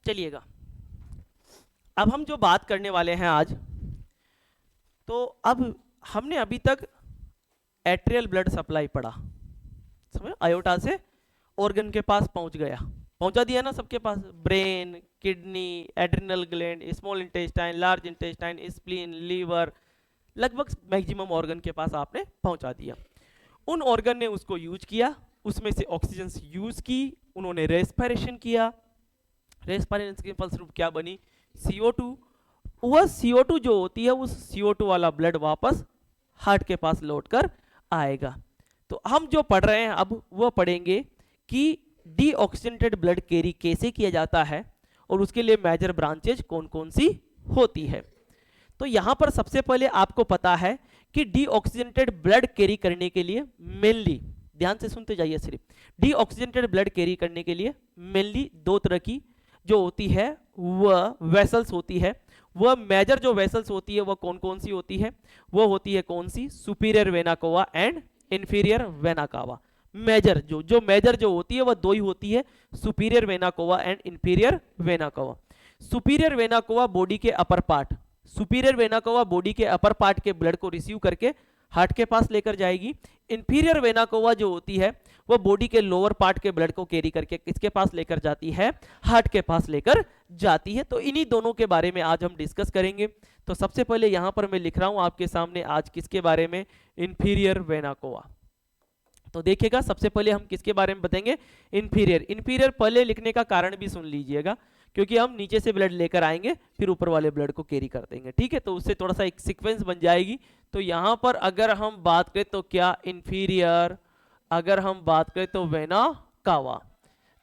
चलिएगा, अब हम जो बात करने वाले हैं आज, तो अब हमने अभी तक एट्रियल ब्लड सप्लाई पढ़ा, समझ, आयोटा से ऑर्गन के पास पहुंच गया, पहुंचा दिया ना सबके पास, brain, kidney, adrenal gland, small intestine, large intestine, spleen, liver, लगभग मैक्सिमम ऑर्गन के पास आपने पहुंचा दिया। उन ऑर्गन ने उसको यूज किया, उसमें से ऑक्सीजन यूज की, उन्होंने रेस्पिरेशन किया, रेस्पिरेशन के फलस्वरूप क्या बनी, CO2। वह CO2 जो होती है, उस CO2 वाला ब्लड वापस हार्ट के पास लौट कर आएगा। तो हम जो पढ़ रहे हैं अब वह पढ़ेंगे कि डीऑक्सीजनेटेड ब्लड कैरी कैसे किया जाता है और उसके लिए मेजर ब्रांचेज कौन कौन सी होती है। तो यहां पर सबसे पहले आपको पता है कि डीऑक्सीजनेटेड ब्लड कैरी करने के लिए मेनली, ध्यान से सुनते जाइए सिर्फ, डीऑक्सीजनेटेड ब्लड कैरी करने के लिए मेनली दो तरह की जो होती है वह वेसल्स होती है। वह मेजर जो वेसल्स होती है वह कौन कौन सी होती है, वह होती है कौन सी, superior vena cava and inferior vena cava. Major जो मेजर जो होती है वह दो ही होती है, superior vena cava and inferior vena cava. Superior vena cava body के upper part, superior vena cava body के अपर पार्ट के ब्लड को रिसीव करके हार्ट के पास लेकर जाएगी। इंफीरियर वेना कावा जो होती है वह बॉडी के लोअर पार्ट के ब्लड को कैरी करके किसके पास लेकर जाती है, हार्ट के पास लेकर जाती है। तो इन्हीं दोनों के बारे में आज हम डिस्कस करेंगे। तो सबसे पहले यहां पर मैं लिख रहा हूं आपके सामने आज किसके बारे में, इंफीरियर वेना कावा। तो देखिएगा सबसे पहले हम किसके बारे में बताएंगे, इंफीरियर। इंफीरियर पहले लिखने का कारण भी सुन लीजिएगा, क्योंकि हम नीचे से ब्लड लेकर आएंगे फिर ऊपर वाले ब्लड को कैरी कर देंगे, ठीक है, तो उससे थोड़ा सा एक सीक्वेंस बन जाएगी। तो यहां पर अगर हम बात करें तो क्या, इंफीरियर, अगर हम बात करें तो वेना कावा,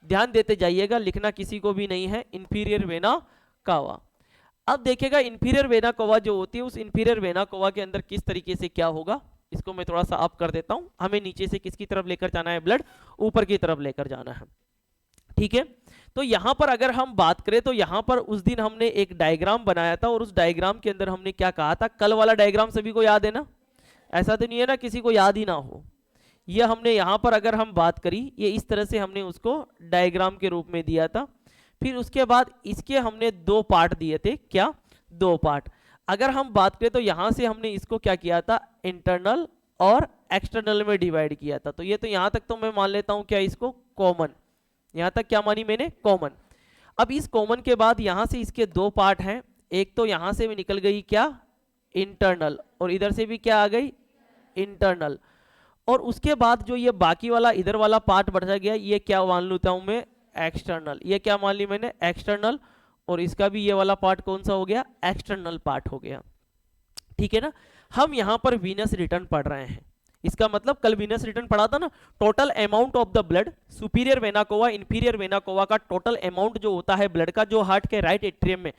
ध्यान देते जाइएगा, लिखना किसी को भी नहीं है, इंफीरियर वेना कावा। अब देखिएगा इंफीरियर वेना कावा जो होती है, उस इंफीरियर वेना कावा के अंदर किस तरीके से क्या होगा, इसको मैं थोड़ा सा अप कर देता हूं। हमें नीचे से किसकी तरफ लेकर जाना है, ब्लड ऊपर की तरफ लेकर जाना है, ठीक है। तो यहां पर अगर हम बात करें तो यहां पर उस दिन हमने एक डायग्राम बनाया था और उस डायग्राम के अंदर हमने क्या कहा था, कल वाला डायग्राम सभी को याद है ना, ऐसा तो नहीं है ना किसी को याद ही ना हो। ये हमने यहां पर अगर हम बात करी, ये इस तरह से हमने उसको डायग्राम के रूप में दिया था। फिर उसके बाद इसके हमने दो पार्ट दिए थे, क्या, दो पार्ट। अगर हम बात करें तो यहां से हमने इसको क्या किया था, इंटरनल और एक्सटर्नल में डिवाइड किया था। तो ये तो यहां तक तो मैं मान लेता हूं क्या, इसको कॉमन, यहां तक क्या मानी मैंने, कॉमन। अब इस कॉमन के बाद यहां से इसके दो पार्ट हैं, एक तो यहां से भी निकल गई क्या, इंटरनल, और इधर से भी क्या आ गई, इंटरनल। और उसके बाद जो ये बाकी वाला इधर वाला पार्ट बढ़ा गया, ये क्या मान लेता हूं मैं, एक्सटर्नल, ये क्या मान ली मैंने, एक्सटर्नल, और इसका भी ये वाला पार्ट कौन सा हो गया, एक्सटर्नल पार्ट हो गया, ठीक है ना। हम यहां पर वीनस रिटर्न पढ़ रहे हैं, इसका मतलब कल वीनस रिटर्न पढ़ा था ना, total amount of the blood, superior vena कावा इंफीरियर वेना कावा का टोटल अमाउंट जो होता है ब्लड का, जो हार्ट के राइट एट्रियम में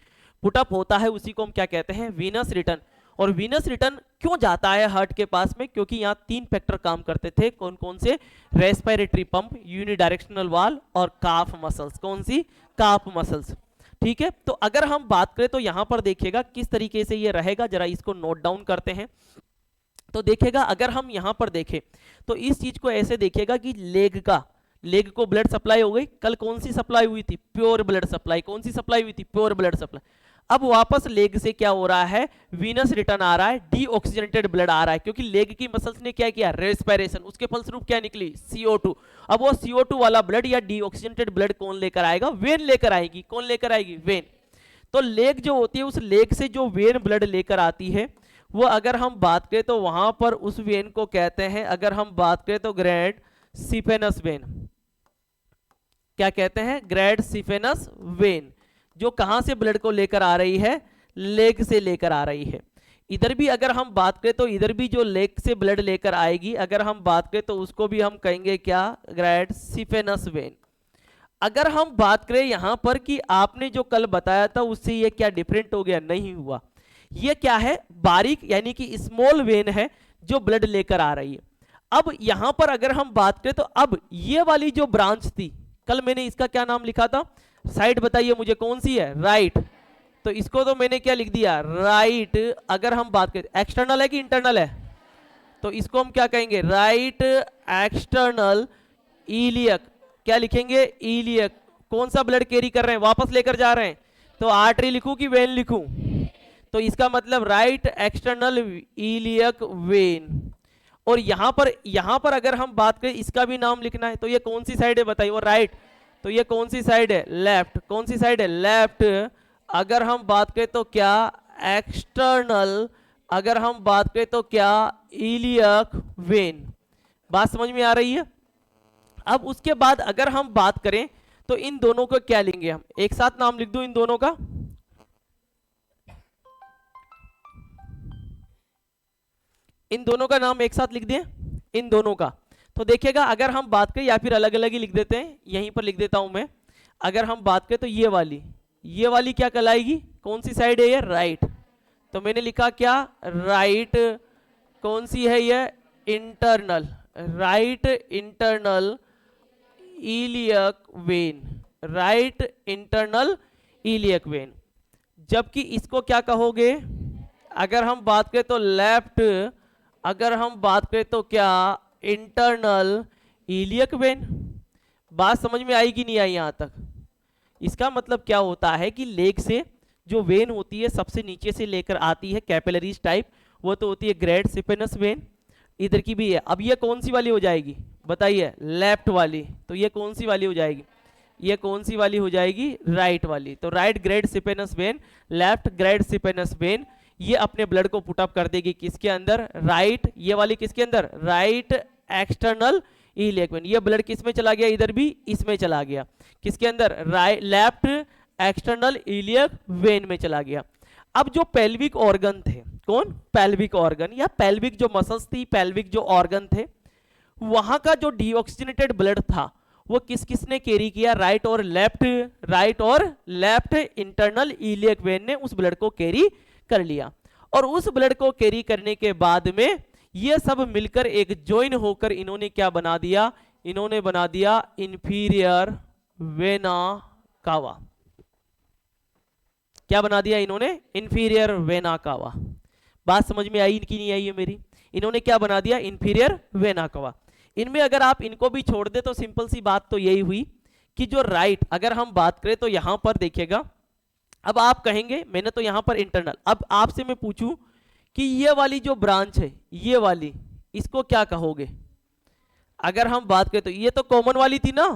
पुटअप होता है, उसी को हम क्या कहते हैं, वीनस रिटर्न। और वीनस रिटर्न क्यों जाता है हार्ट के पास में, क्योंकि यहाँ तीन फैक्टर काम करते थे, कौन कौन से, रेस्पिरेटरी पंप, यूनिडायरेक्शनल वाल्व और काफ मसल्स, कौन सी, काफ मसल्स, ठीक है। तो अगर हम बात करें तो यहां पर देखिएगा किस तरीके से ये रहेगा, जरा इसको नोट डाउन करते हैं। तो देखिएगा अगर हम यहां पर देखें तो इस चीज को ऐसे देखिएगा कि लेग को ब्लड सप्लाई हो गई, कल कौन सी सप्लाई हुई थी, प्योर ब्लड सप्लाई, कौन सी सप्लाई हुई थी, प्योर ब्लड सप्लाई। अब वापस लेग से क्या हो रहा है, वीनस रिटर्न आ रहा है, डीऑक्सीजनेटेड ब्लड आ रहा है, क्योंकि लेग की मसल्स ने क्या किया, रेस्पिरेशन, उसके फलस्वरूप क्या निकली, CO2। अब वो CO2 वाला ब्लड या डीऑक्सीजनेटेड ब्लड कौन लेकर आएगा, वेन लेकर आएगी, कौन लेकर आएगी, वेन। तो लेग जो होती है, उस लेग से जो वेन ब्लड लेकर आती है, वो अगर हम बात करें तो वहां पर उस वेन को कहते हैं, अगर हम बात करें तो ग्रैंड सिफेनस वेन, क्या कहते हैं, ग्रैंड सिफेनस वेन, जो कहां से ब्लड को लेकर आ रही है, लेग से लेकर आ रही है। इधर भी अगर हम बात करें तो इधर भी जो लेग से ब्लड लेकर आएगी, अगर हम बात करें तो उसको भी हम कहेंगे क्या, ग्रैंड सिफेनस वेन। अगर हम बात करें यहां पर कि आपने जो कल बताया था उससे ये क्या डिफरेंट हो गया, नहीं हुआ, ये क्या है, बारीक यानी कि स्मॉल वेन है जो ब्लड लेकर आ रही है। अब यहां पर अगर हम बात करें तो अब ये वाली जो ब्रांच थी, कल मैंने इसका क्या नाम लिखा था, साइड बताइए मुझे कौन सी है, राइट, तो इसको तो मैंने क्या लिख दिया, राइट। अगर हम बात करें एक्सटर्नल है कि इंटरनल है, तो इसको हम क्या कहेंगे, राइट एक्सटर्नल इलियक, क्या लिखेंगे, इलियक कौन सा ब्लड कैरी कर रहे हैं, वापस लेकर जा रहे हैं, तो आर्टरी लिखूं कि वेन लिखूं? तो इसका मतलब राइट एक्सटर्नल इलियक वेन। और यहां पर अगर हम बात करें, इसका भी नाम लिखना है, तो ये कौन सी साइड है बताइए? वो राइट, तो ये कौन सी साइड है? लेफ्ट। कौन सी साइड है? लेफ्ट। अगर हम बात करें तो क्या? एक्सटर्नल। अगर हम बात करें तो क्या? Iliac when. बात समझ में आ रही है? अब उसके बाद अगर हम बात करें तो इन दोनों को क्या लेंगे हम? एक साथ नाम लिख दूं इन दोनों का? इन दोनों का नाम एक साथ लिख दें, इन दोनों का। तो देखिएगा, अगर हम बात करें, या फिर अलग अलग ही लिख देते हैं, यहीं पर लिख देता हूं मैं। अगर हम बात करें तो ये वाली क्या कहलाएगी? कौन सी साइड है ये? राइट। तो मैंने लिखा क्या? राइट। कौन सी है ये? Internal. Right internal iliac vein. Right internal iliac when. जबकि इसको क्या कहोगे? अगर हम बात करें तो लेफ्ट। अगर हम बात करें तो क्या? Internal iliac when. बात समझ में आई कि नहीं आई यहां तक? इसका मतलब क्या होता है कि लेग से जो वेन होती है सबसे नीचे से लेकर आती है कैपिलरीज टाइप, वो तो होती है ग्रेड सिपेनस वेन। इधर की भी है। अब ये कौन सी वाली हो जाएगी बताइए? लेफ्ट वाली। तो ये कौन सी वाली हो जाएगी? ये कौन सी वाली हो जाएगी? राइट वाली। तो right great saphenous vein, left great saphenous vein, ये अपने ब्लड को पुट अप कर देगी किसके अंदर? राइट। ये वाली किसके अंदर? Right external iliac when. ये ब्लड किस में चला गया? इधर भी इसमें चला गया। किसके अंदर? Right left external iliac when में चला गया। अब जो पेल्विक ऑर्गन थे, कौन? पेल्विक ऑर्गन या पेल्विक जो मसल्स थी, पेल्विक जो ऑर्गन थे, वहां का जो डीऑक्सीजनेटेड ब्लड था वो किस किसने कैरी किया? राइट और लेफ्ट। राइट और लेफ्ट इंटरनल इलियक वेन ने उस ब्लड को कैरी कर लिया। और उस ब्लड को कैरी करने के बाद में ये सब मिलकर एक ज्वाइन होकर इन्होंने क्या बना दिया? इन्होंने बना दिया इंफीरियर वेना कावा। क्या बना दिया इन्होंने? इंफीरियर वेना कावा। बात समझ में आई कि नहीं आई है मेरी? इन्होंने क्या बना दिया? इंफीरियर वेना कावा। इनमें अगर आप इनको भी छोड़ दे तो सिंपल सी बात तो यही हुई कि जो राइट, अगर हम बात करें तो यहां पर देखिएगा, अब आप कहेंगे मैंने तो यहां पर इंटरनल, अब आपसे मैं पूछूं कि ये वाली जो ब्रांच है, ये वाली, इसको क्या कहोगे? अगर हम बात करें तो ये तो कॉमन वाली थी ना,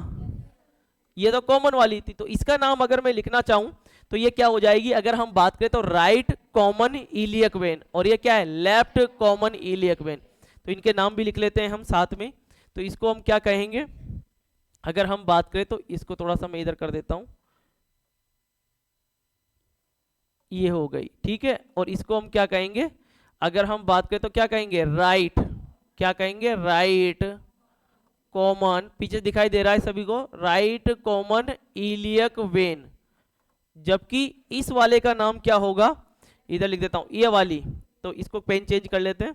ये तो कॉमन वाली थी, तो इसका नाम अगर मैं लिखना चाहूं तो ये क्या हो जाएगी? अगर हम बात करें तो राइट कॉमन इलियक वेन, और ये क्या है? Left common iliac when. तो इनके नाम भी लिख लेते हैं हम साथ में। तो इसको हम क्या कहेंगे? अगर हम बात करें तो इसको थोड़ा सा मैं इधर कर देता हूं, ये हो गई, ठीक है। और इसको हम क्या कहेंगे? अगर हम बात करें तो क्या कहेंगे? राइट, क्या कहेंगे? राइट कॉमन, पीछे दिखाई दे रहा है सभी को, राइट कॉमन इलियक वेन। जबकि इस वाले का नाम क्या होगा? इधर लिख देता हूं, ये वाली, तो इसको पेन चेंज कर लेते हैं।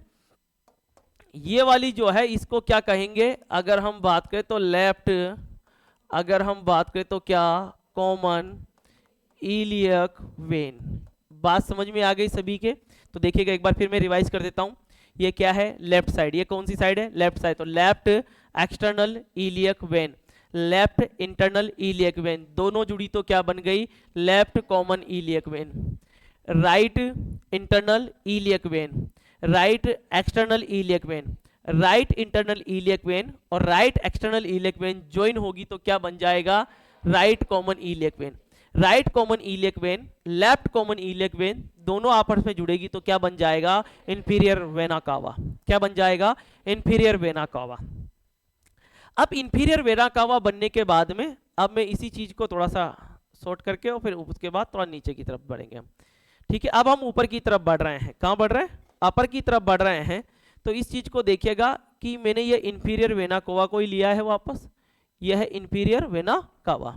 ये वाली जो है इसको क्या कहेंगे? अगर हम बात करें तो लेफ्ट, अगर हम बात करें तो क्या? Common iliac when. बात समझ में आ गई सभी के? तो देखिएगा एक बार फिर मैं रिवाइज कर देता हूं। ये क्या है? Left side. ये कौन सी साइड है? Left side. तो left external iliac vein, left internal iliac vein, दोनों जुड़ी तो क्या बन गई? Left common iliac vein. Right internal iliac vein, right external iliac vein, right internal iliac vein और right external iliac vein join होगी तो क्या बन जाएगा? Right common iliac vein. Right common iliac vein, left common iliac vein, दोनों आपस में जुड़ेगी तो क्या बन जाएगा? इंफीरियर वेना कावा। क्या बन जाएगा? इंफीरियर वेना कावा। अब इंफीरियर वेना कावा बनने के बाद में अब मैं इसी चीज को थोड़ा सा शॉर्ट करके और फिर उसके बाद थोड़ा नीचे की तरफ बढ़ेंगे हम, ठीक है। अब हम ऊपर की तरफ बढ़ रहे हैं। कहां बढ़ रहे हैं? अपर की तरफ बढ़ रहे हैं। तो इस चीज को देखिएगा कि मैंने ये इंफीरियर वेना कावा को ही लिया है वापस, यह है इंफीरियर वेना कावा।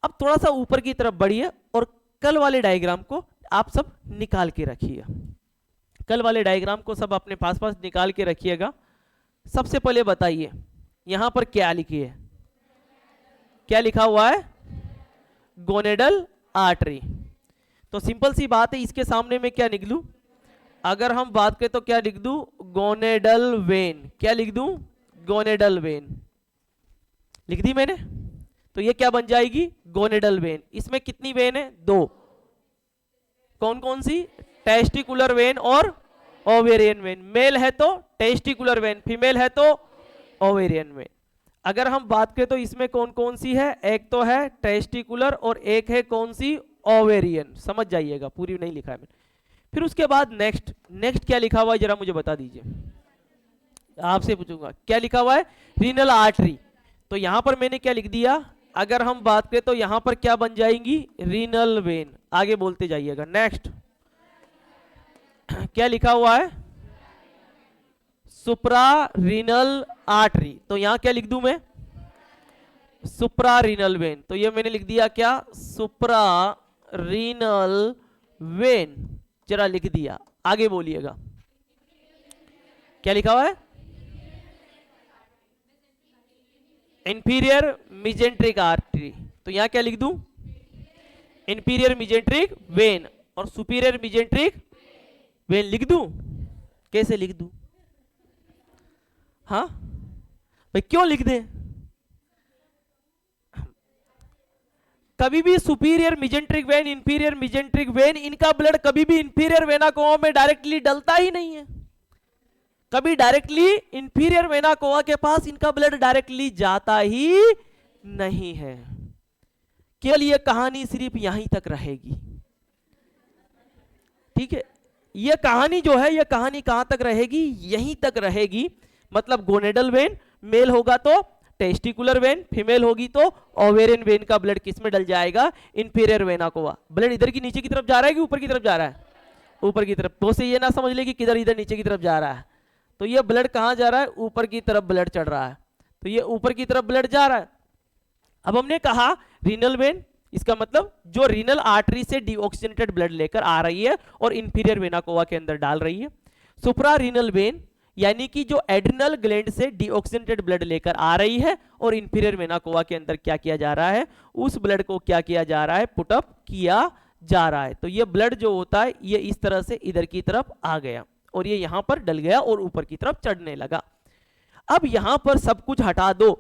अब थोड़ा सा ऊपर की तरफ बढ़िए और कल वाले डायग्राम को आप सब निकाल के रखिए। कल वाले डायग्राम को सब अपने पास पास निकाल के रखिएगा। सबसे पहले बताइए यहां पर क्या लिखिए? क्या लिखा हुआ है? Gonadal artery. तो सिंपल सी बात है, इसके सामने में क्या लिख लूं? अगर हम बात करें तो क्या लिख दूं? Gonadal when. क्या लिख दूं? Gonadal when. लिख दी मैंने? तो ये क्या बन जाएगी, गोनेडल वेन। इसमें कितनी वेन है, 2। कौन कौन सी, टेस्टिकुलर वेन और ओवेरियन वेन। मेल है तो टेस्टिकुलर वेन, फीमेल है तो ओवेरियन वेन। अगर हम बात करें तो इसमें कौन कौन सी है, एक तो है टेस्टिकुलर और एक है कौन सी, ओवेरियन। समझ जाइएगा, पूरी नहीं लिखा है मैंने। फिर उसके बाद नेक्स्ट, नेक्स्ट क्या लिखा हुआ है जरा मुझे बता दीजिए, आपसे पूछूंगा क्या लिखा हुआ है, रीनल आर्टरी। तो यहां पर मैंने क्या लिख दिया, अगर हम बात करें तो यहां पर क्या बन जाएंगी, रीनल वेन। आगे बोलते जाइएगा। नेक्स्ट क्या लिखा हुआ है, सुप्रा रीनल आर्टरी। तो यहां क्या लिख दूं मैं, सुप्रा रीनल वेन। तो ये मैंने लिख दिया क्या, सुप्रा रीनल वेन, जरा लिख दिया। आगे बोलिएगा क्या लिखा हुआ है, इंफीरियर मिजेंट्रिक आर्टरी। तो यहां क्या लिख दूं, इंफीरियर मिजेंट्रिक वेन और सुपीरियर मिजेंट्रिक वेन लिख दूं। कैसे लिख दूं, हाँ भाई क्यों लिख दें, कभी भी superior mesenteric vein, inferior mesenteric when, इनका ब्लड कभी भी इंफीरियर वेना कोवा में डायरेक्टली डलता ही नहीं है। कभी डायरेक्टली इंफीरियर वेना कोवा के पास इनका ब्लड डायरेक्टली जाता ही नहीं है। केवल ये कहानी सिर्फ यहीं तक रहेगी। ठीक है, ये कहानी जो है, ये कहानी कहां तक रहेगी, यहीं तक रहेगी। मतलब गोनेडल वेन मेल होगा तो टेस्टिकुलर वेन, फीमेल होगी तो ओवेरियन वेन का ब्लड किस में डल जाएगा, इंफीरियर वेना कोवा। ब्लड इधर की नीचे की तरफ जा रहा है कि ऊपर की तरफ जा रहा है, ऊपर की तरफ। तो से ये ना समझ ले कि किधर इधर नीचे की तरफ जा रहा है। तो ये ब्लड कहां जा रहा है, ऊपर की तरफ ब्लड चढ़ रहा है। तो ये ऊपर की तरफ ब्लड जा रहा है। अब हमने कहा रीनल वेन, इसका मतलब जो रीनल आर्टरी से डीऑक्सीजनेटेड ब्लड लेकर आ रही है और इंफीरियर वेना कोवा के अंदर डाल रही है। सुप्रा रीनल वेन यानी कि जो एड्रिनल ग्लैंड से डीऑक्सीजनेटेड ब्लड लेकर आ रही है और इंफीरियर वेना कोवा के अंदर क्या किया जा रहा है, उस ब्लड को क्या किया जा रहा है, पुटअप किया जा रहा है। तो ये ब्लड जो होता है ये इस तरह से इधर की तरफ आ गया और ये यहां पर डल गया और ऊपर की तरफ चढ़ने लगा। अब यहां पर सब कुछ हटा दो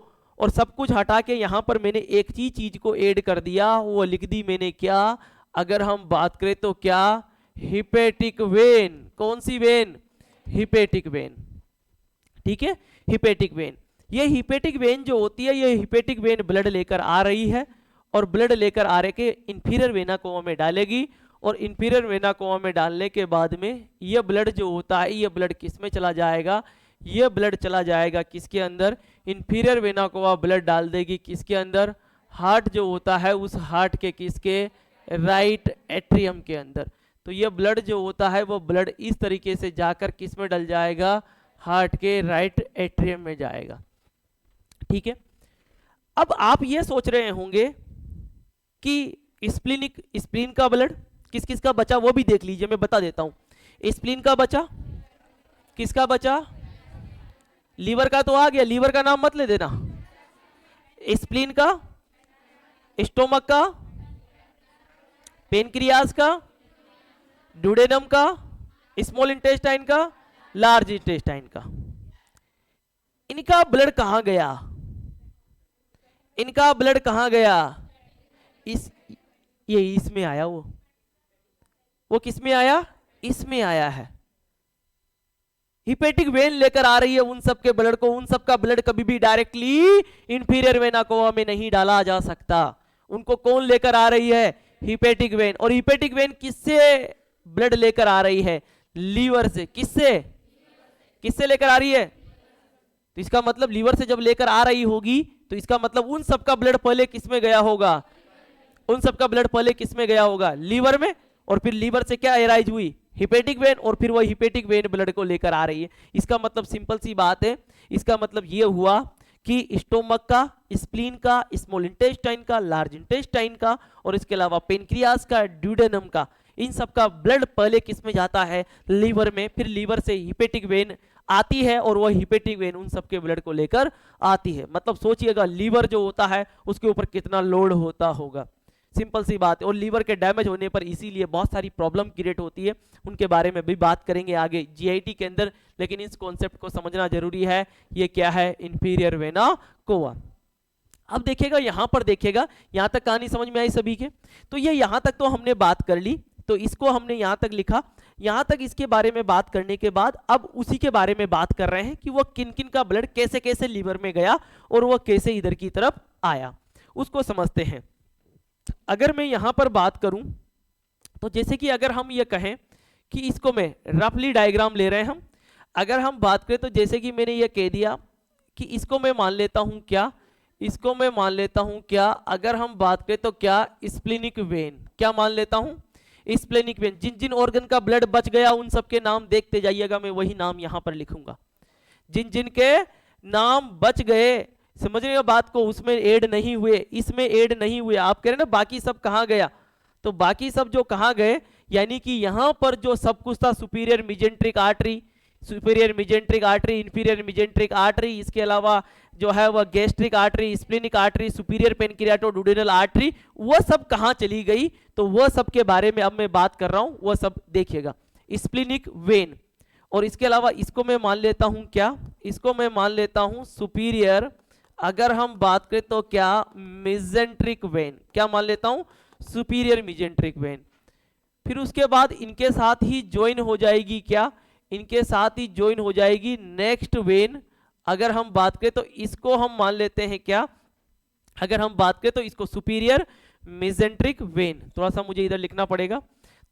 और सब कुछ हटा के यहां पर मैंने एक चीज को ऐड कर दिया, वो लिख दी मैंने क्या, अगर हम बात करें तो क्या, हिपेटिक वेन। कौन सी वेन, हिपेटिक वेन। ठीक है, हिपेटिक वेन। ये हिपेटिक वेन जो होती है, ये हिपेटिक वेन ब्लड लेकर आ रही है और ब्लड लेकर आ रहे के इंफीरियर वेना कोवा में डालेगी और इंफीरियर वेना कोवा में डालने के बाद में ये ब्लड जो होता है, ये ब्लड किस में चला जाएगा, ये ब्लड चला जाएगा किसके अंदर, इंफीरियर वेना कोवा ब्लड डाल देगी किसके अंदर, हार्ट जो होता है उस हार्ट के किसके, राइट एट्रियम के अंदर। तो ये ब्लड जो होता है वो ब्लड इस तरीके से जाकर किस में डल जाएगा, हार्ट के राइट एट्रियम में जाएगा। ठीक है, अब आप ये सोच रहे होंगे कि स्प्लीन का ब्लड किस किस का बचा वो भी देख लीजिए, मैं बता देता हूं। स्प्लीन का बचा, किसका बचा, लीवर का तो आ गया, लीवर का नाम मत ले देना। स्प्लीन का, स्टोमक का, पेनक्रियास का, डुडेनम का, स्मॉल इंटेस्टाइन का, लार्ज इंटेस्टाइन का। इनका ब्लड कहां गया, इनका ब्लड कहां गया, ये इसमें आया, वो किस में आया, इसमें आया है। हिपेटिक वेन लेकर आ रही है उन सब के ब्लड को, उन सब का ब्लड कभी भी डायरेक्टली इंफीरियर वेना कोवा में नहीं डाला जा सकता। उनको कौन लेकर आ रही है, हिपेटिक वेन। और हिपेटिक वेन किससे ब्लड लेकर आ रही है, लीवर से। किससे, किससे लेकर आ रही है, तो इसका मतलब लीवर से जब लेकर आ रही होगी तो इसका मतलब उन सब का ब्लड पहले किस में गया होगा, उन सब का ब्लड पहले किस में गया होगा, लीवर में। और फिर लीवर से क्या एराइज हुई, हिपेटिक वेन, और फिर वो हिपेटिक वेन ब्लड को लेकर आ रही है। इसका मतलब सिंपल सी बात है, इसका मतलब ये हुआ कि स्टोमक का, स्प्लीन का, स्मॉल इंटेस्टाइन का, लार्ज इंटेस्टाइन का और इसके अलावा पेनक्रियास का, ड्यूडेनम का, इन सब का ब्लड पहले किस में जाता है, लीवर में। फिर लीवर से हिपेटिक वेन आती है और वह हिपेटिक वेन उन सब के ब्लड को लेकर आती है। मतलब सोचिएगा लीवर जो होता है उसके ऊपर कितना लोड होता होगा, सिंपल सी बात है। और लीवर के डैमेज होने पर इसीलिए बहुत सारी प्रॉब्लम क्रिएट होती है, उनके बारे में भी बात करेंगे आगे जीआईटी के अंदर। लेकिन इस कॉन्सेप्ट को समझना जरूरी है, ये क्या है, इंफीरियर वेना कोवा। अब देखिएगा यहां पर, देखिएगा यहां तक कहानी समझ में आई सभी के। तो ये यहां तक तो हमने बात कर ली, तो इसको हमने यहां तक लिखा। यहां तक इसके बारे में बात करने के बाद अब उसी के बारे में बात कर रहे हैं कि वो किन किन का ब्लड कैसे कैसे लीवर में गया और वो कैसे इधर की तरफ आया, उसको समझते हैं। अगर मैं यहां पर बात करूं तो जैसे कि अगर हम ये कहें कि इसको मैं रफली डायग्राम ले रहे हैं हम, अगर हम बात करें तो जैसे कि मैंने ये कह दिया कि इसको मैं मान लेता हूं क्या, इसको मैं मान लेता हूं क्या, अगर हम बात करें तो क्या स्प्लेनिक वेन, क्या मान लेता हूं स्प्लेनिक वेन। जिन जिन ऑर्गन का ब्लड बच गया उन सबके नाम देखते जाइएगा, मैं वही नाम यहां पर लिखूंगा। जिन जिन के नाम बच गए, समझ रहे हो बात को, उसमें ऐड नहीं हुए, इसमें ऐड नहीं हुए। आप कह रहे ना बाकी सब कहां गया, तो बाकी सब जो कहां गए, यानी कि यहां पर जो सब कुछ था, superior mesenteric artery, superior mesenteric artery, inferior mesenteric artery, इसके अलावा जो है वह gastric artery, splenic artery, superior pancreaticoduodenal artery, वो सब कहां चली गई, तो वह सब के बारे में अब मैं बात कर रहा हूं, वह सब देखिएगा। स्प्लेनिक वेन, और इसके अलावा इसको मैं मान लेता हूं क्या, इसको मैं मान लेता हूं सुपीरियर, अगर हम बात करें तो क्या मिजेंट्रिक वेन, क्या मान लेता हूं सुपीरियर मिजेंट्रिक वेन। फिर उसके बाद इनके साथ ही ज्वाइन हो जाएगी क्या, इनके साथ ही ज्वाइन हो जाएगी नेक्स्ट वेन। अगर हम बात करें तो इसको हम मान लेते हैं क्या, अगर हम बात करें तो इसको सुपीरियर मिजेंट्रिक वेन, थोड़ा सा मुझे इधर लिखना पड़ेगा।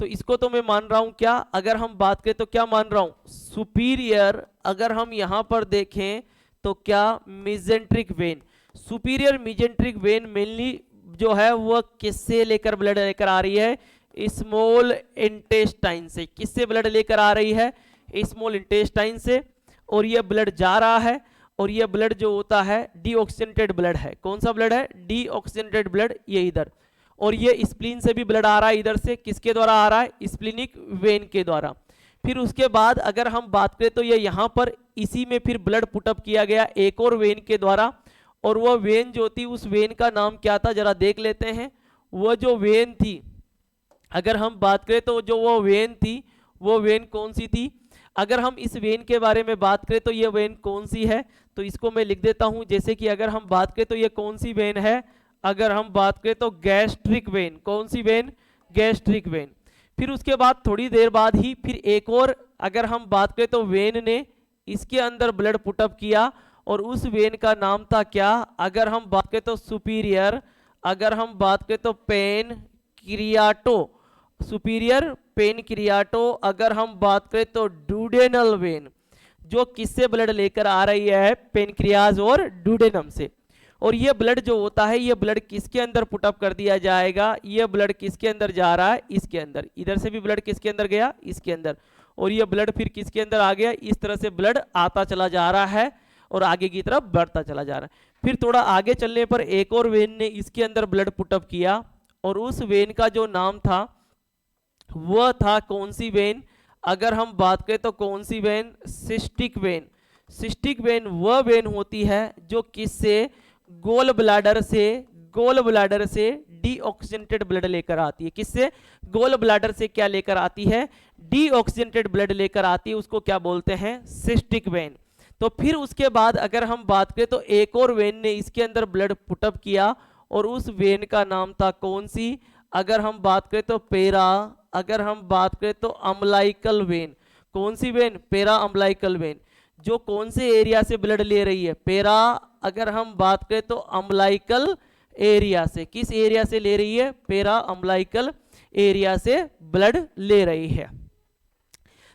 तो इसको तो मैं मान रहा हूं क्या, अगर हम बात करें तो क्या मान रहा हूं सुपीरियर, अगर हम यहां पर देखें तो क्या mesenteric vein. Superior mesenteric when mainly जो है वह किससे लेकर ब्लड लेकर आ रही है, स्मॉल इंटेस्टाइन से। किससे ब्लड लेकर आ रही है, स्मॉल इंटेस्टाइन से, और ये ब्लड जा रहा है, और ये ब्लड जो होता है डीऑक्सीजनेटेड ब्लड है। कौन सा ब्लड है, डीऑक्सीजनेटेड ब्लड, ये इधर। और ये स्प्लीन से भी ब्लड आ रहा है इधर से, किसके द्वारा आ रहा है, स्प्लीनिक वेन के द्वारा। फिर उसके बाद अगर हम बात करें तो ये यहां पर इसी में फिर ब्लड पुटअप किया गया एक और वेन के द्वारा, और वह वेन जो थी उस वेन का नाम क्या था जरा देख लेते हैं। वह जो वेन थी, अगर हम बात करें तो जो वो वेन थी वो वेन कौन सी थी, अगर हम इस वेन के बारे में बात करें तो ये वेन कौन सी है, तो इसको मैं लिख देता हूं। जैसे कि अगर हम बात करें तो ये कौन सी वेन है, अगर हम बात करें तो गैस्ट्रिक वेन। कौन सी वेन, गैस्ट्रिक वेन। फिर उसके बाद थोड़ी देर बाद ही फिर एक और अगर हम बात करें तो वेन ने इसके अंदर ब्लड पुटअप किया, और उस वेन का नाम था क्या, अगर हम बात करें तो सुपीरियर, अगर हम बात करें तो पेन क्रियाटो, सुपीरियर पेन क्रियाटो, अगर हम बात करें तो डुडेनल वेन, जो किससे ब्लड लेकर आ रही है, पेनक्रियाज और डुडेनम से। और ये ब्लड जो होता है ये ब्लड किसके अंदर पुटअप कर दिया जाएगा, ये ब्लड किसके अंदर जा रहा है, इसके अंदर। इधर से भी ब्लड किसके अंदर गया, इसके अंदर, और ये ब्लड फिर किसके अंदर आ गया, इस तरह से ब्लड आता चला जा रहा है और आगे की तरफ बढ़ता चला जा रहा है। फिर थोड़ा आगे चलने पर एक और वेन ने इसके अंदर ब्लड पुटअप किया, और उस वेन का जो नाम था वह था कौन सी वेन, अगर हम बात करें तो कौन सी vein, cystic vein. Cystic vein वह वेन होती है जो किससे, गोल ब्लैडर से, गोल ब्लैडर से डीऑक्सीजनेटेड ब्लड लेकर आती है। किससे, गोल ब्लैडर से क्या लेकर आती है, डीऑक्सीजनेटेड ब्लड लेकर आती है, उसको क्या बोलते हैं, सिस्टिक वेन। तो फिर उसके बाद अगर हम बात करें तो एक और वेन ने इसके अंदर ब्लड पुटअप किया, और उस वेन का नाम था कौन सी, अगर हम बात करें तो पेरा, अगर हम बात करें तो अम्लाइकल वेन। कौन सी वेन, पेरा अम्लाइकल वेन, जो कौन से एरिया से ब्लड ले रही है, पेरा, अगर हम बात करें तो अम्लाइकल एरिया से। किस एरिया से ले रही है, पेरा अम्लाइकल एरिया से ब्लड ले रही है।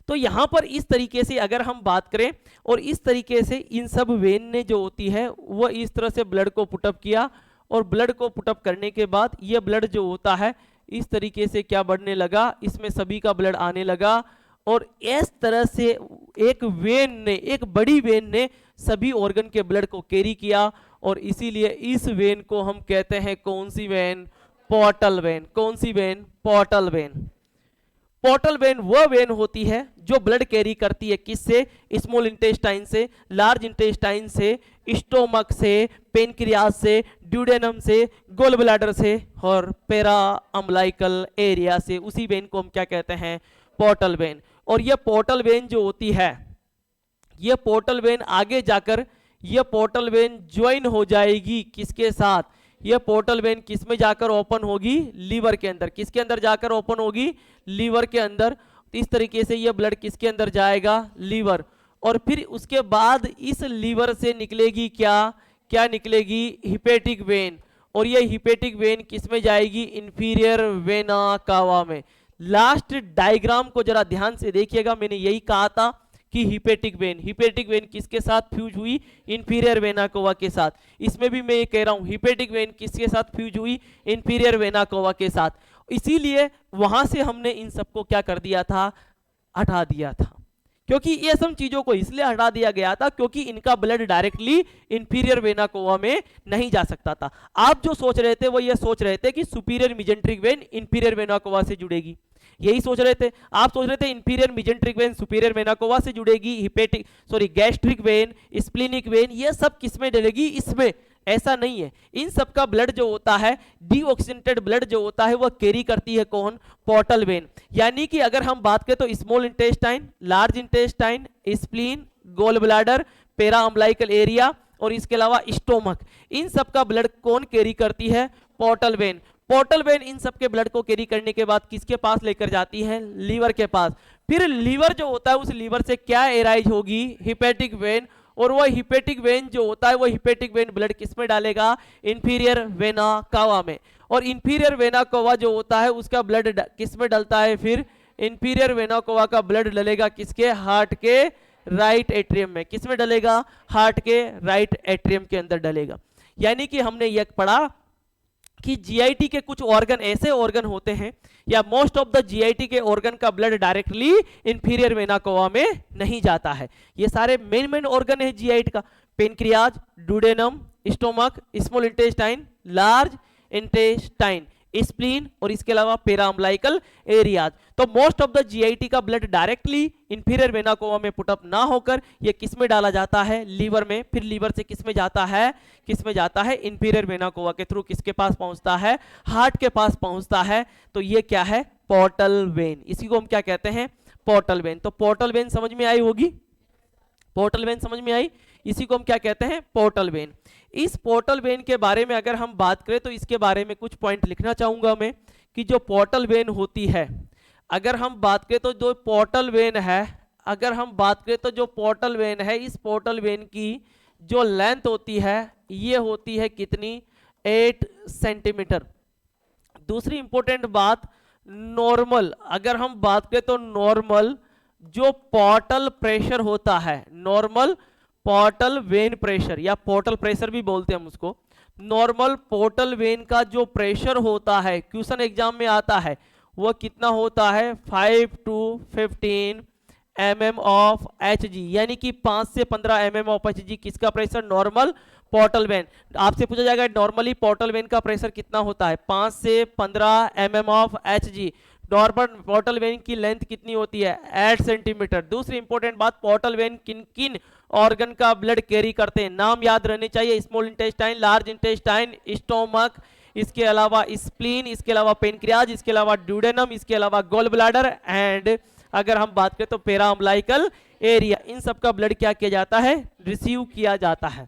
तो यहां पर इस तरीके से अगर हम बात करें, और इस तरीके से इन सब वेन ने जो होती है वह इस तरह से ब्लड को पुटअप किया, और ब्लड को पुटअप करने के बाद ये ब्लड जो होता है इस तरीके से क्या बढ़ने लगा, इसमें सभी का ब्लड आने लगा, और इस तरह से एक वेन ने, एक बड़ी वेन ने सभी ऑर्गन के ब्लड को कैरी किया, और इसीलिए इस वेन को हम कहते हैं कौन सी वेन, पोर्टल वेन। कौन सी vein, portal vein. Portal vein वह वेन होती है जो ब्लड कैरी करती है किससे, स्मॉल इंटेस्टाइन से, लार्ज इंटेस्टाइन से, स्टोमक से, पेनक्रियाज से, ड्यूडेनम से, गोल ब्लैडर से, और पेरा अम्लाइकल एरिया से। उसी वेन को हम क्या कहते हैं, पोर्टल वेन। और यह पोर्टल वेन जो होती है, यह पोर्टल वेन आगे जाकर ये पोर्टल वेन ज्वाइन हो जाएगी किसके साथ, ये पोर्टल वेन किस में जाकर ओपन होगी, लीवर के अंदर। किसके अंदर जाकर ओपन होगी, लीवर के अंदर। तो इस तरीके से ये ब्लड किसके अंदर जाएगा, लीवर। और फिर उसके बाद इस लीवर से निकलेगी क्या, क्या निकलेगी, हिपेटिक वेन। और ये हिपेटिक वेन किस में जाएगी, इंफीरियर वेना कावा में। लास्ट डायग्राम को जरा ध्यान से देखिएगा, मैंने यही कहा था कि हिपेटिक वेन किसके साथ फ्यूज हुई, इंफीरियर वेना कोवा के साथ। इसमें भी मैं ये कह रहा हूं हिपेटिक वेन किसके साथ फ्यूज हुई, इंफीरियर वेना कोवा के साथ। इसीलिए वहां से हमने इन सबको क्या कर दिया था, हटा दिया था। क्योंकि ये सब चीजों को इसलिए हटा दिया गया था क्योंकि इनका ब्लड डायरेक्टली इंफीरियर वेना कोवा में नहीं जा सकता था। आप जो सोच रहे थे वो ये सोच रहे थे कि superior mesenteric vein inferior vena cava से जुड़ेगी, यही सोच रहे थे आप। सोच रहे थे inferior mesenteric vein superior vena cava से जुड़ेगी, गैस्ट्रिक वेन, स्प्लीनिक वेन, ये सब किस में डलेगी, इसमें। ऐसा नहीं है, इन सब का ब्लड जो होता है, डीऑक्सीजनेटेड ब्लड जो होता है, वो कैरी करती है कौन, पोर्टल वेन। यानी कि अगर हम बात करें तो small intestine, large intestine, spleen, gall bladder, पेरा अम्बलाइकल एरिया और इसके अलावा स्टोमक, इन सब का ब्लड कौन कैरी करती है, पोर्टल वेन। पोर्टल वेन इन सब के ब्लड को कैरी करने के बाद किसके पास लेकर जाती है, लीवर के पास। फिर लीवर जो होता है, उस लीवर से क्या एराइज होगी, हिपेटिक वेन। और वो हिपेटिक वेन जो होता है, वो हिपेटिक वेन ब्लड किस में डालेगा, इंफीरियर वेना कावा में। और इंफीरियर वेना कावा जो होता है, उसका ब्लड किस में डलता है, फिर इंफीरियर वेना कावा का ब्लड डलेगा किसके, हार्ट के राइट एट्रियम में। किस में डलेगा, हार्ट के राइट एट्रियम के अंदर डलेगा। यानी कि हमने यह पढ़ा कि जीआईटी के कुछ ऑर्गन ऐसे ऑर्गन होते हैं, या मोस्ट ऑफ द जीआईटी के ऑर्गन का ब्लड डायरेक्टली इंफीरियर वेना कोवा में नहीं जाता है। ये सारे मेन ऑर्गन है जीआईटी का, pancreas, duodenum, stomach, small intestine, large intestine, spleen और इसके अलावा पेरा अम्बलाइकल एरियाज। तो मोस्ट ऑफ द जीआईटी का ब्लड डायरेक्टली इंफीरियर वेना कोवा में पुटअप ना होकर ये किस में डाला जाता है, लीवर में। फिर लीवर से किस में जाता है, किस में जाता है, इंफीरियर वेना कोवा के थ्रू किसके पास पहुंचता है, हार्ट के पास पहुंचता है। तो ये क्या है, पोर्टल वेन। इसी को हम क्या कहते हैं, पोर्टल वेन। तो पोर्टल वेन समझ में आई होगी, पोर्टल वेन समझ में आई, इसी को हम क्या कहते हैं, पोर्टल वेन। इस पोर्टल वेन के बारे में अगर हम बात करें तो इसके बारे में कुछ पॉइंट लिखना चाहूंगा मैं, कि जो पोर्टल वेन होती है, अगर हम बात करें तो जो पोर्टल वेन है, अगर हम बात करें तो जो पोर्टल वेन है, इस पोर्टल वेन की जो लेंथ होती है, ये होती है कितनी, 8 सेंटीमीटर। दूसरी इंपॉर्टेंट बात, नॉर्मल, अगर हम बात करें तो नॉर्मल जो पोर्टल प्रेशर होता है, नॉर्मल पोर्टल वेन प्रेशर या पोर्टल प्रेशर भी बोलते हैं हम उसको, नॉर्मल पोर्टल वेन का जो प्रेशर होता है, क्वेश्चन एग्जाम में आता है, वो कितना होता है, 5 to 15 mm ऑफ Hg, यानी कि 5 से 15 mm ऑफ Hg किसका प्रेशर, नॉर्मल पोर्टल वेन। आपसे पूछा जाएगा नॉर्मली पोर्टल वेन का प्रेशर कितना होता है, 5 से 15 mm of Hg। Normal portal vein की लेंथ कितनी होती है, 8 सेंटीमीटर। दूसरी इंपॉर्टेंट बात, पोर्टल वेन किन किन ऑर्गन का ब्लड कैरी करते हैं, नाम याद रहने चाहिए, small intestine, large intestine, stomach, इसके अलावा स्प्लीन, इसके अलावा पेनक्रियाज, इसके अलावा ड्यूडेनम, इसके अलावा गोल ब्लैडर एंड अगर हम बात करें तो पेरा अम्बलाइकल एरिया। इन सब का ब्लड क्या किया जाता है, रिसीव किया जाता है।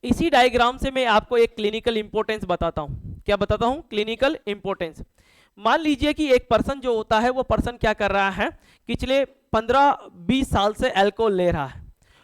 इसी डायग्राम से मैं आपको एक क्लिनिकल इंपॉर्टेंस बताता हूं। क्या बताता हूं, क्लिनिकल इंपॉर्टेंस। मान लीजिए कि एक पर्सन जो होता है, वो पर्सन क्या कर रहा है, पिछले 15-20 साल से अल्कोहल ले रहा है,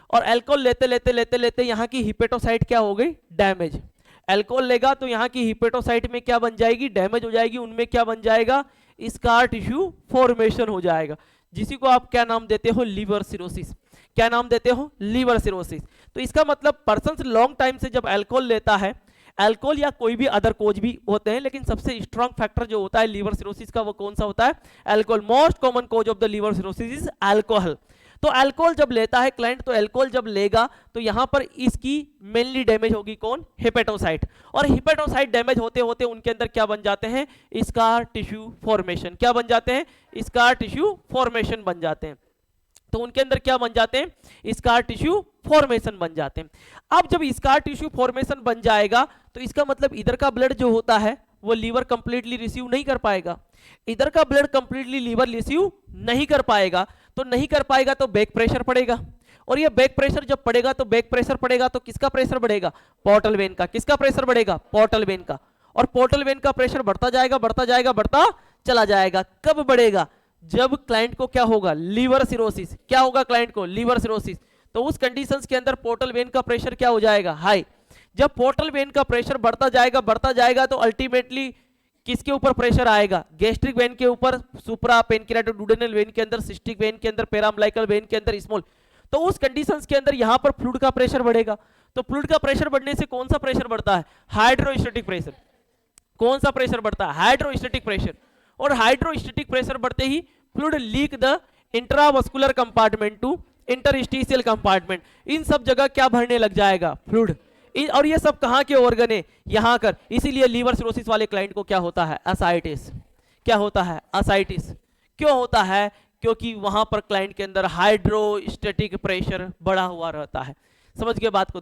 और अल्कोहल लेते लेते लेते लेते यहाँ की हिपेटोसाइट क्या हो गई, डैमेज। अल्कोहल लेगा तो यहाँ की हिपेटोसाइट में क्या बन जाएगी, डैमेज हो जाएगी, उनमें क्या बन जाएगा, स्कार टिश्यू फॉर्मेशन हो जाएगा, जिसी को आप क्या नाम देते हो, लीवर सिरोसिस। क्या नाम देते हो, लीवर सिरोसिस। तो इसका मतलब पर्सन लॉन्ग टाइम से जब अल्कोहल लेता है, अल्कोहल या कोई भी अदर कोज भी होते हैं, लेकिन सबसे स्ट्रॉन्ग फैक्टर जो होता है लीवर सिरोसिस का, वो कौन सा होता है, alcohol. Most common cause of the liver cirrhosis is alcohol. तो अल्कोहल जब लेता है क्लाइंट, तो अल्कोहल जब लेगा तो यहां पर इसकी मेनली डैमेज होगी कौन, हेपेटोसाइट। और हेपेटोसाइट डैमेज होते होते उनके अंदर क्या बन जाते हैं, स्कार टिश्यू फॉर्मेशन। क्या बन जाते हैं, स्कार टिश्यू फॉर्मेशन बन जाते हैं। तो उनके अंदर क्या बन जाते हैं, स्कार टिश्यू फॉर्मेशन बन जाते हैं। अब जब स्कार टिश्यू फॉर्मेशन बन जाएगा तो इसका मतलब इधर का ब्लड जो होता है वो लीवर कंप्लीटली रिसीव नहीं कर पाएगा, इधर का ब्लड कंप्लीटली लीवर रिसीव नहीं कर पाएगा। तो नहीं कर पाएगा तो बैक प्रेशर पड़ेगा, और ये बैक प्रेशर जब पड़ेगा तो बैक प्रेशर पड़ेगा तो किसका प्रेशर बढ़ेगा, पोर्टल वेन का। किसका प्रेशर बढ़ेगा, पोर्टल वेन का। और पोर्टल वेन का प्रेशर बढ़ता जाएगा बढ़ता जाएगा बढ़ता चला जाएगा। कब बढ़ेगा, जब क्लाइंट को क्या होगा, लीवर सिरोसिस। क्या होगा क्लाइंट को, लीवर सिरोसिस। तो उस कंडीशंस के अंदर पोर्टल वेन का प्रेशर क्या हो जाएगा, हाई। जब पोर्टल वेन का प्रेशर बढ़ता जाएगा तो अल्टीमेटली किसके ऊपर प्रेशर आएगा, गैस्ट्रिक वेन के ऊपर, सुप्रा पेनक्रियाटोडुडेनल वेन के अंदर, सिस्टिक वेन के अंदर, पेराम्बलाइकल वेन के अंदर, स्मॉल। तो उस कंडीशंस के अंदर यहां पर फ्लूइड का प्रेशर बढ़ेगा। तो फ्लूइड का प्रेशर बढ़ने से कौन सा प्रेशर बढ़ता है, हाइड्रोस्टैटिक प्रेशर। कौन सा प्रेशर बढ़ता है, हाइड्रोस्टैटिक प्रेशर। और हाइड्रोस्टैटिक प्रेशर बढ़ते ही fluid leak the intravascular compartment to interstitial compartment. इन सब जगह क्या भरने लग जाएगा, फ्लूइड। और ये सब कहां के ऑर्गन है, यहां कर। इसीलिए लीवर सिरोसिस वाले क्लाइंट को क्या होता है, असाइटिस। क्या होता है, असाइटिस। क्यों होता है, क्योंकि वहां पर क्लाइंट के अंदर हाइड्रोस्टैटिक प्रेशर बढ़ा हुआ रहता है। समझ गए बात को।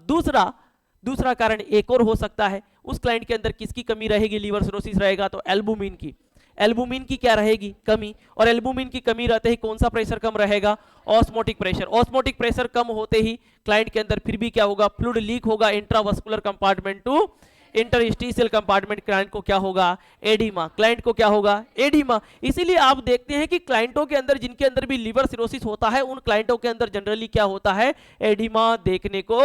दूसरा कारण एक और हो सकता है, उस क्लाइंट के अंदर किसकी कमी रहेगी, लीवर सिरोसिस रहेगा तो एल्बुमिन की। एल्बुमिन की क्या रहेगी, कमी। और एल्बुमिन की कमी रहते ही कौन सा प्रेशर कम रहेगा, ऑस्मोटिक प्रेशर। ऑस्मोटिक प्रेशर कम होते ही क्लाइंट के अंदर फिर भी क्या होगा, फ्लूइड लीक होगा intravascular compartment to interstitial compartment. Client को क्या होगा, एडिमा। क्लाइंट को क्या होगा, एडिमा। इसीलिए आप देखते हैं कि क्लाइंटों के अंदर जिनके अंदर भी लीवर सिरोसिस होता है, उन क्लाइंटों के अंदर जनरली क्या होता है, एडिमा देखने को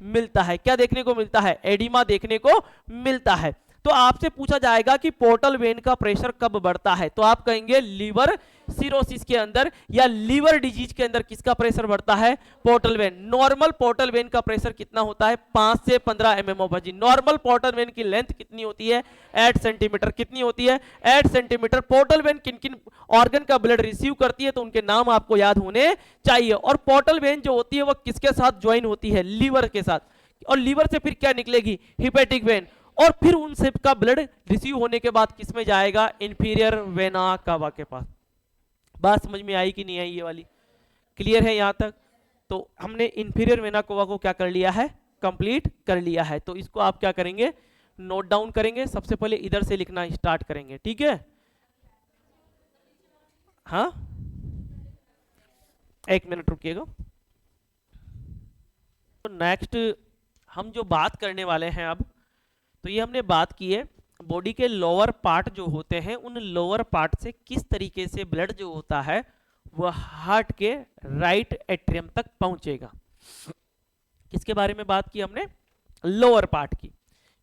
मिलता है। क्या देखने को मिलता है, एडिमा देखने को मिलता है। तो आपसे पूछा जाएगा कि पोर्टल वेन का प्रेशर कब बढ़ता है, तो आप कहेंगे लीवर सिरोसिस के अंदर या लीवर डिजीज के अंदर किसका प्रेशर बढ़ता है, portal vein. Normal portal vein का प्रेशर कितना होता है, 5 से 15 mm ऑफ जी। नॉर्मल पोर्टल वेन की लेंथ कितनी होती है, 8 सेंटीमीटर। कितनी होती है, 8 सेंटीमीटर। पोर्टल वेन किन किन ऑर्गन का ब्लड रिसीव करती है, तो उनके नाम आपको याद होने चाहिए। और पोर्टल वेन जो होती है वो किसके साथ ज्वाइन होती है, लीवर के साथ। और लीवर से फिर क्या निकलेगी, हिपेटिक वेन। और फिर उन सब का ब्लड रिसीव होने के बाद किस में जाएगा, इंफीरियर वेना कावा के पास। बात समझ में आई कि नहीं आई, ये वाली क्लियर है यहां तक। तो हमने इंफीरियर वेना कावा को क्या कर लिया है, कंप्लीट कर लिया है। तो इसको आप क्या करेंगे, नोट डाउन करेंगे। सबसे पहले इधर से लिखना स्टार्ट करेंगे, ठीक है। हाँ, एक मिनट रुकिएगा। तो नेक्स्ट हम जो बात करने वाले हैं अब, तो ये हमने बात की है बॉडी के लोअर पार्ट जो होते हैं, उन लोअर पार्ट से किस तरीके से ब्लड जो होता है वह हार्ट के राइट एट्रियम तक पहुंचेगा। किसके बारे में बात की हमने, लोअर पार्ट की।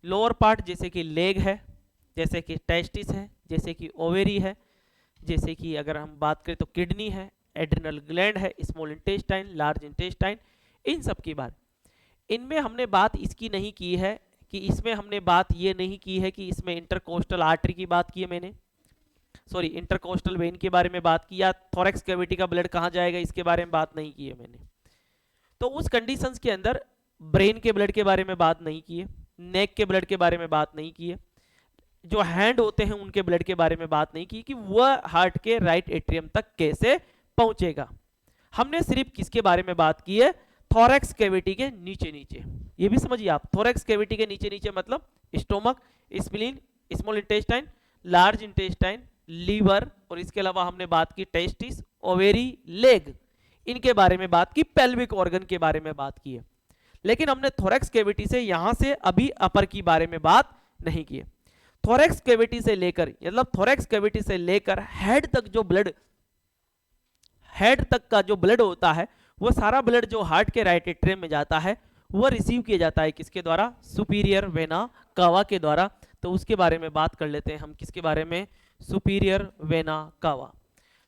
लोअर पार्ट जैसे कि लेग है, जैसे कि टेस्टिस है, जैसे कि ओवेरी है, जैसे कि अगर हम बात करें तो किडनी है, एड्रिनल ग्लैंड है, स्मॉल इंटेस्टाइन, लार्ज इंटेस्टाइन, इन सब की बात। इनमें हमने बात इसकी नहीं की है कि इसमें हमने बात ये नहीं की है कि इसमें इंटरकोस्टल आर्टरी की बात की है मैंने, सॉरी इंटरकोस्टल वेन के बारे में बात की, या थोरैक्स कैविटी का ब्लड कहाँ जाएगा इसके बारे में बात नहीं की है मैंने। तो उस कंडीशंस के अंदर ब्रेन के ब्लड के बारे में बात नहीं की है, नेक के ब्लड के बारे में बात नहीं की है, जो हैंड होते हैं उनके ब्लड के बारे में बात नहीं की कि वह हार्ट के राइट एट्रियम तक कैसे पहुंचेगा। हमने सिर्फ किसके बारे में बात की है, थोरैक्स कैविटी के नीचे नीचे। ये भी समझिए आप, थोरैक्स कैविटी के नीचे नीचे मतलब stomach, spleen, small intestine, large intestine, liver, और इसके अलावा हमने बात की टेस्टिस, ओवेरी, लेग, इनके बारे में बात की, पेल्विक ऑर्गन के बारे में बात की है। लेकिन हमने थोरैक्स कैविटी से यहां से अभी अपर की बारे में बात नहीं की है। थोरैक्स कैविटी से लेकर, मतलब थोरैक्स कैविटी से लेकर हेड तक जो ब्लड, हेड तक का जो ब्लड होता है, वो सारा ब्लड जो हार्ट के राइट एट्रियम में जाता है वो रिसीव किया जाता है किसके द्वारा, सुपीरियर वेना कावा के द्वारा। तो उसके बारे में बात कर लेते हैं हम, किसके बारे में, सुपीरियर वेना कावा।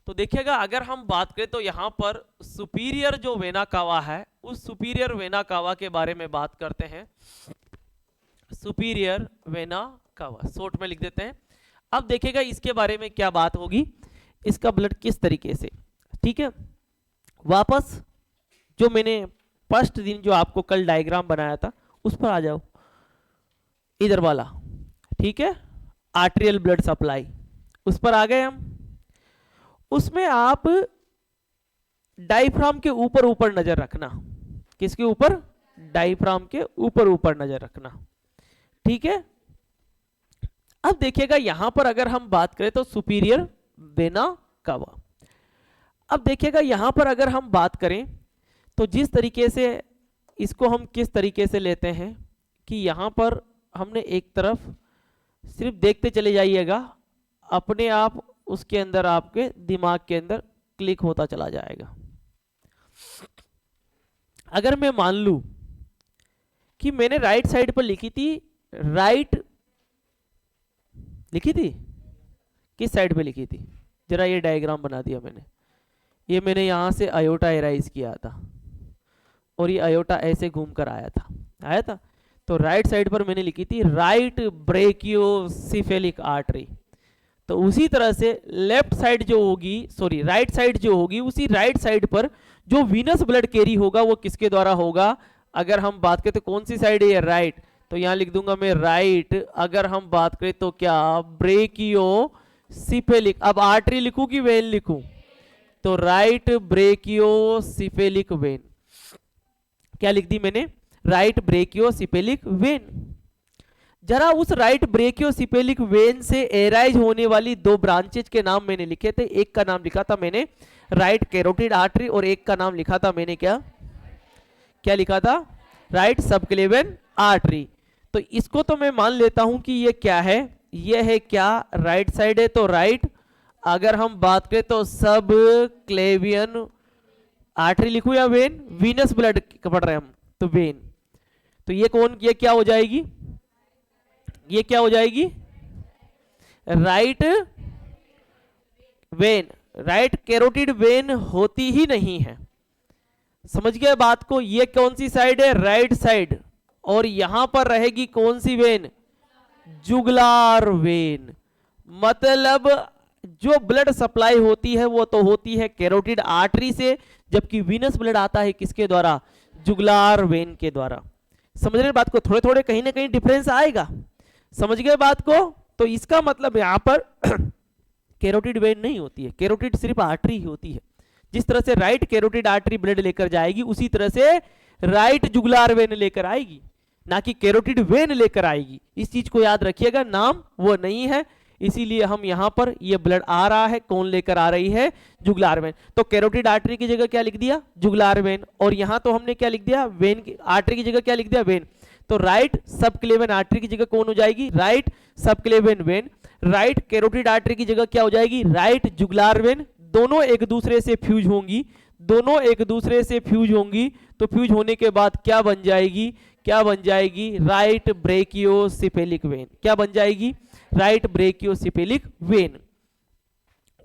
तो देखिएगा अगर हम बात करें तो यहाँ पर सुपीरियर जो वेना कावा है, उस सुपीरियर वेना कावा के बारे में बात करते हैं। सुपीरियर वेना कावा शॉर्ट में लिख देते हैं। अब देखिएगा इसके बारे में क्या बात होगी, इसका ब्लड किस तरीके से, ठीक है। वापस जो मैंने फर्स्ट दिन जो आपको कल डायग्राम बनाया था उस पर आ जाओ, इधर वाला, ठीक है, आर्टेरियल ब्लड सप्लाई, उस पर आ गए हम। उसमें आप डायफ्राम के ऊपर ऊपर नजर रखना, किसके ऊपर, डायफ्राम के ऊपर ऊपर नजर रखना, ठीक है। अब देखिएगा यहां पर अगर हम बात करें तो सुपीरियर वेना कावा। अब देखिएगा यहां पर अगर हम बात करें तो जिस तरीके से इसको हम किस तरीके से लेते हैं कि यहाँ पर हमने एक तरफ सिर्फ देखते चले जाइएगा, अपने आप उसके अंदर आपके दिमाग के अंदर क्लिक होता चला जाएगा। अगर मैं मान लूं कि मैंने राइट साइड पर लिखी थी, राइट लिखी थी, किस साइड पे लिखी थी, जरा ये डायग्राम बना दिया मैंने, ये मैंने यहां से आयोटा एराइज किया था और ये आयोटा ऐसे घूम कर आया था। तो राइट साइड पर मैंने लिखी थी राइट ब्रेकियोसिफेलिक आर्टरी। तो उसी तरह से लेफ्ट साइड जो होगी, सॉरी राइट साइड जो होगी, उसी राइट साइड पर जो वीनस ब्लड कैरी होगा वो किसके द्वारा होगा। अगर हम बात करें तो कौन सी साइड है, ये राइट, तो यहां लिख दूंगा मैं राइट। अगर हम बात करें तो क्या, ब्रेकियोसिफेलिक। अब आर्टरी लिखूं कि वेन लिखूं, तो राइट ब्रेकियोसिफेलिक वेन। क्या लिख दी मैंने, राइट ब्रेकियोसिफेलिक वेन। जरा उस राइट ब्रेकियोसिफेलिक वेन से एराइज होने वाली दो ब्रांचेज के नाम मैंने लिखे थे। एक का नाम लिखा था मैंने राइट कैरोटिड आर्टरी और एक का नाम लिखा था मैंने क्या लिखा था, राइट सबक्लेवियन आर्टरी। तो इसको तो मैं मान लेता हूं कि ये क्या है, ये है क्या, राइट साइड है तो राइट। अगर हम बात करें तो सब क्लेवियन आर्टरी लिखूं या वेन, वीनस ब्लड पढ़ रहे हैं हम तो वेन। तो ये क्या हो जाएगी, ये क्या हो जाएगी, right when. Right carotid when होती ही नहीं है, समझ गए बात को। ये कौन सी साइड है, राइट साइड, और यहां पर रहेगी कौन सी वेन, जुगुलार वेन। मतलब जो ब्लड सप्लाई होती है वो तो होती है कैरोटिड आर्टरी से, जबकि वीनस ब्लड आता है किसके द्वारा, जुगुलार वेन के द्वारा। समझ रहे बात को, थोड़े थोड़े कहीं ना कहीं डिफरेंस आएगा, समझ गए बात को। तो इसका मतलब यहां पर कैरोटिड वेन नहीं होती है, कैरोटिड सिर्फ आर्टरी ही होती है। जिस तरह से राइट कैरोटिड आर्टरी ब्लड लेकर जाएगी, उसी तरह से राइट जुगुलार वेन लेकर आएगी, ना कि कैरोटिड वेन लेकर आएगी। इस चीज को याद रखिएगा, नाम वो नहीं है, इसीलिए हम यहां पर ये ब्लड आ रहा है, कौन लेकर आ रही है, जुगुलार वेन। तो कैरोटिड आर्टरी की जगह क्या लिख दिया, जुगुलार वेन, और यहां तो हमने क्या लिख दिया, वेन की आर्टरी की जगह क्या लिख दिया, वेन। तो राइट सबक्लेवियन आर्टरी की जगह कौन हो जाएगी, right subclavian vein. Right carotid artery की जगह क्या हो जाएगी, राइट जुगुलार वेन। दोनों एक दूसरे से फ्यूज होंगी, दोनों एक दूसरे से फ्यूज होंगी, तो फ्यूज होने के बाद क्या बन जाएगी, क्या बन जाएगी, राइट ब्रेकियोसिफेलिक वेन। क्या बन जाएगी, राइट ब्रेकियोसिफेलिक वेन।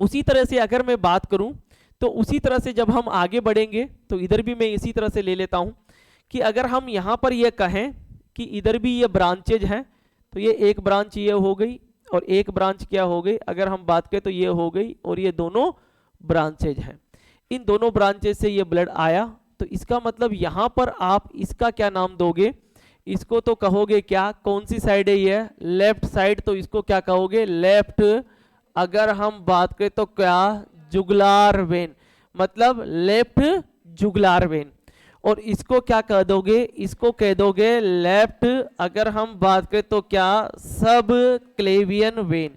उसी तरह से अगर मैं बात करूं तो उसी तरह से जब हम आगे बढ़ेंगे तो इधर भी मैं इसी तरह से ले लेता हूं कि अगर हम यहां पर ये कहें कि इधर भी ये ब्रांचेज हैं, तो ये एक ब्रांच ये हो गई और एक ब्रांच क्या हो गई, अगर हम बात करें तो ये हो गई, और ये दोनों ब्रांचेज हैं। इन दोनों ब्रांचेज से ये ब्लड आया, तो इसका मतलब यहां पर आप इसका क्या नाम दोगे, इसको तो कहोगे क्या, कौन सी साइड है ये, लेफ्ट साइड, तो इसको क्या कहोगे, लेफ्ट। अगर हम बात करें तो क्या, जुगुलार वेन, मतलब लेफ्ट जुगुलार वेन। और इसको क्या कह दोगे, इसको कह दोगे लेफ्ट। अगर हम बात करें तो क्या, सब क्लेवियन वेन।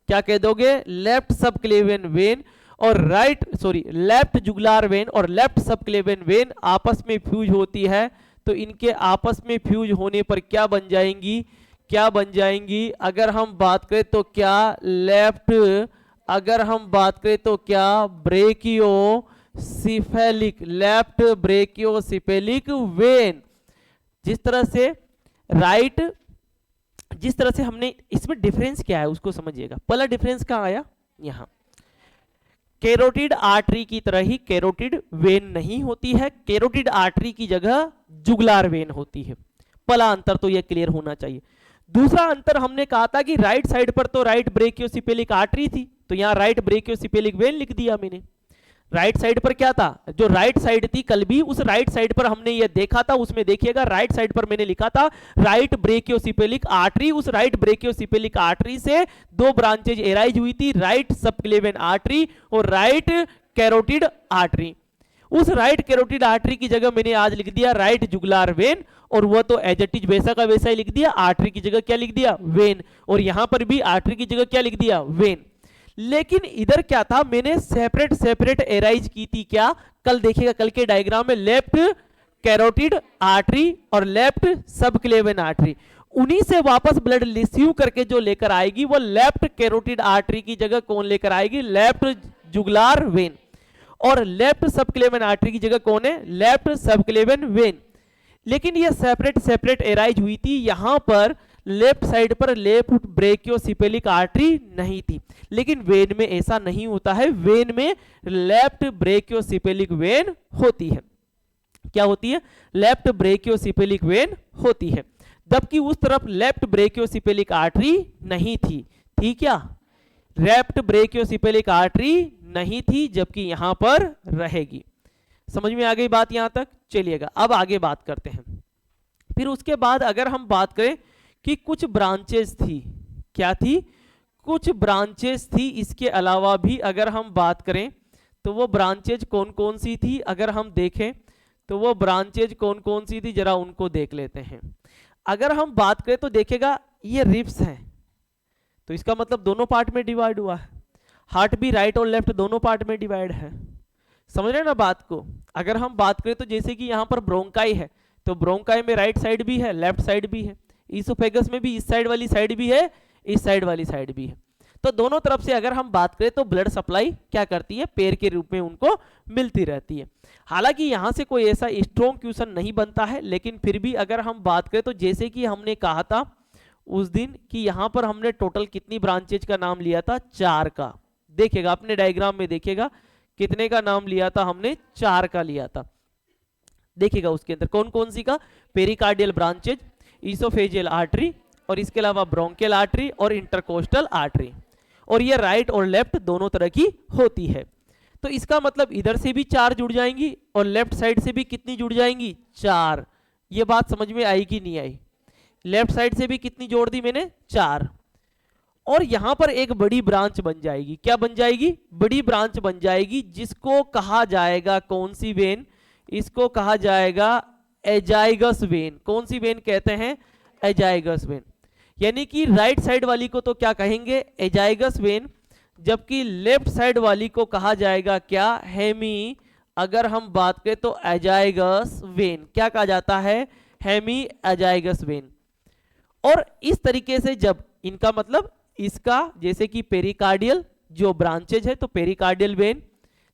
क्या कह दोगे, लेफ्ट सब क्लेवियन वेन। और राइट लेफ्ट जुगुलार वेन और लेफ्ट सब क्लेवियन वेन आपस में फ्यूज होती है, तो इनके आपस में फ्यूज होने पर क्या बन जाएंगी, क्या बन जाएंगी। अगर हम बात करें तो क्या, लेफ्ट। अगर हम बात करें तो क्या, ब्रेकियोसिफेलिक, लेफ्ट ब्रेकियोसिफेलिक वेन। जिस तरह से राइट, जिस तरह से हमने, इसमें डिफरेंस क्या है उसको समझिएगा। पहला डिफरेंस कहां आया, यहां कैरोटिड आर्टरी की तरह ही कैरोटिड वेन नहीं होती है, कैरोटिड आर्टरी की जगह जुगुलार वेन होती है। पहला अंतर तो यह क्लियर होना चाहिए। दूसरा अंतर हमने कहा था कि राइट साइड पर तो राइट ब्रेकियोसिफेलिक आर्टरी थी, तो यहां राइट ब्रेकियोसिफेलिक वेन लिख दिया मैंने। राइट साइड पर क्या था, जो राइट साइड थी कल भी, उस राइट साइड पर हमने ये देखा था, उसमें देखिएगा राइट साइड पर मैंने लिखा था राइट ब्रेकियोसिफेलिक आर्टरी। उस राइट ब्रेकियोसिफेलिक आर्टरी से दो ब्रांचेज एराइज हुई थी, राइट सबक्लेवियन आर्टरी और राइट कैरोटिड आर्टरी। उस राइट कैरोटिड आर्टरी की जगह मैंने आज लिख दिया राइट जुगुलार वेन, और वो तो एज इट इज वैसा का वैसा ही लिख दिया, आर्टरी की जगह क्या लिख दिया, वेन। और यहां पर भी आर्टरी की जगह क्या लिख दिया, वेन। लेकिन इधर क्या था, मैंने सेपरेट सेपरेट एराइज की थी क्या, कल देखिएगा कल के डायग्राम में, लेफ्ट कैरोटिड आर्टरी और लेफ्ट सबक्लेवियन आर्टरी, उन्हीं से वापस ब्लड रिसीव करके जो लेकर आएगी वो लेफ्ट कैरोटिड आर्टरी की जगह कौन लेकर आएगी, लेफ्ट जुगुलार वेन, और लेफ्ट सबक्लेवियन आर्टरी की जगह कौन है, लेफ्ट सबक्लेवियन वेन। लेकिन ये सेपरेट सेपरेट एराइज हुई थी, यहां पर लेफ्ट साइड पर लेफ्ट ब्रेकियोसिपेलिक आर्टरी नहीं थी। लेकिन वेन में ऐसा नहीं होता है, वेन में लेफ्ट ब्रेकियोसिपेलिक वेन होती है। क्या होती है, लेफ्ट ब्रेकियोसिपेलिक वेन होती है, जबकि उस तरफ लेफ्ट ब्रेकियोसिपेलिक आर्टरी नहीं थी। ठीक, क्या लेफ्ट ब्रेकियोसिपेलिक आर्टरी नहीं थी, जबकि यहां पर रहेगी। समझ में आ गई बात यहां तक? चलिएगा अब आगे बात करते हैं। फिर उसके बाद अगर हम बात करें कि कुछ ब्रांचेस थी, क्या थी, कुछ ब्रांचेस थी, इसके अलावा भी अगर हम बात करें तो वो ब्रांचेज कौन कौन सी थी, अगर हम देखें तो वो ब्रांचेज कौन कौन सी थी, जरा उनको देख लेते हैं। अगर हम बात करें तो देखिएगा ये रिब्स हैं, तो इसका मतलब दोनों पार्ट में डिवाइड हुआ है। हार्ट भी राइट और लेफ्ट दोनों पार्ट में डिवाइड है। समझ रहे हैं ना बात को? अगर हम बात करें तो जैसे कि यहाँ पर ब्रोंकाई है, तो ब्रोंकाई में राइट साइड भी है, लेफ्ट साइड भी है। ईसोफेगस में भी इस साइड वाली साइड भी है, इस साइड वाली साइड भी है। तो दोनों तरफ से अगर हम बात करें तो ब्लड सप्लाई क्या करती है, पेयर के रूप में उनको मिलती रहती है। हालांकि यहां से कोई ऐसा स्ट्रॉन्ग क्वेश्चन नहीं बनता है, लेकिन फिर भी अगर हम बात करें तो जैसे कि हमने कहा था उस दिन कि यहां पर हमने टोटल कितनी ब्रांचेज का नाम लिया था, 4 का। देखिएगा अपने डायग्राम में, देखिएगा कितने का नाम लिया था हमने, 4 का लिया था। देखिएगा उसके अंदर कौन कौन सी का, पेरिकार्डियल ब्रांचेज, ईसोफेजियल आर्टरी, और इसके अलावा ब्रोंकियल आर्टरी और इंटरकोस्टल आर्टरी, और ये राइट और लेफ्ट दोनों तरह की होती है। तो इसका मतलब इधर से भी 4 जुड़ जाएंगी और लेफ्ट साइड से भी कितनी जुड़ जाएंगी, 4। ये बात समझ में आई कि नहीं आई? लेफ्ट साइड से भी कितनी जोड़ दी मैंने, 4। और यहां पर एक बड़ी ब्रांच बन जाएगी, क्या बन जाएगी, बड़ी ब्रांच बन जाएगी, जिसको कहा जाएगा कौन सी वेन, इसको कहा जाएगा एजाइगस वेन। कौन सी वेन कहते हैं, एजाइगस वेन। यानी कि राइट साइड वाली को तो क्या कहेंगे, एजाइगस वेन, जबकि लेफ्ट साइड वाली को कहा जाएगा क्या, हेमी। अगर हम बात करें तो एजाइगस वेन, क्या कहा जाता है, हेमी एजाइगस वेन। और इस तरीके से जब इनका मतलब इसका, जैसे कि पेरिकार्डियल जो ब्रांचेज है तो पेरिकार्डियल वेन,